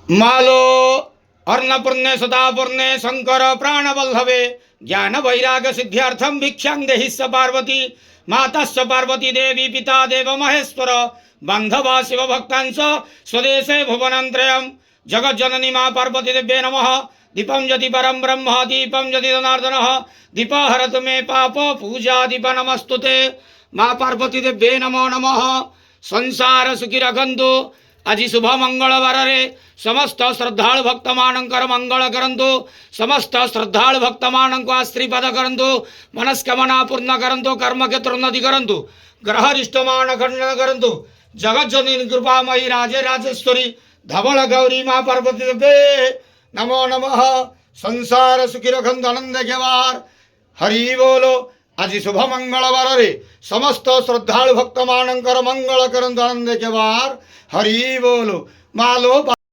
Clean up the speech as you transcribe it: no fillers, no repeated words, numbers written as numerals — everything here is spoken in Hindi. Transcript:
मालो अर्णपूर्णे सदापूर्णे शंकर प्राणवल्लभे ज्ञान वैराग सिद्ध्यर्थम भिक्षां देहिस्स पार्वती माताश्च पार्वती देवी पिता देव महेश्वर बांधवा शिव भक्तांश स्वदेशे भुवनत्रयम् जगज्जननी मा पार्वती देव्ये नमः दीपं ज्योति परं ब्रह्म दीपं ज्योति जनार्दनः दीप हरतु मे पाप पूजा दीप नमस्तुते माँ पार्वती देव्ये नमो नमः। संसार सुखी रखंतु आज शुभ मंगलवार रे समस्त श्रद्धालु भक्त मानकर मंगल करंतु समस्त श्रद्धालु भक्त मान को आश्रीपद करंतु मनस्कामना पूर्ण करंतु कर्म क्षेत्र उन्नति करंतु ग्रह रिष्टमान खंडन करंतु जगज्जननी कृपामयी राजे राजेश्वरी धवल गौरी माँ पार्वती देवे नमो नमः। संसार सुखी रखंतु आनंद घेवार हरि बोलो। आज शुभ मंगलवार रे समस्त श्रद्धालु भक्त मानकर मंगल करंतु आनंद घेवार हरि बोलो। मालो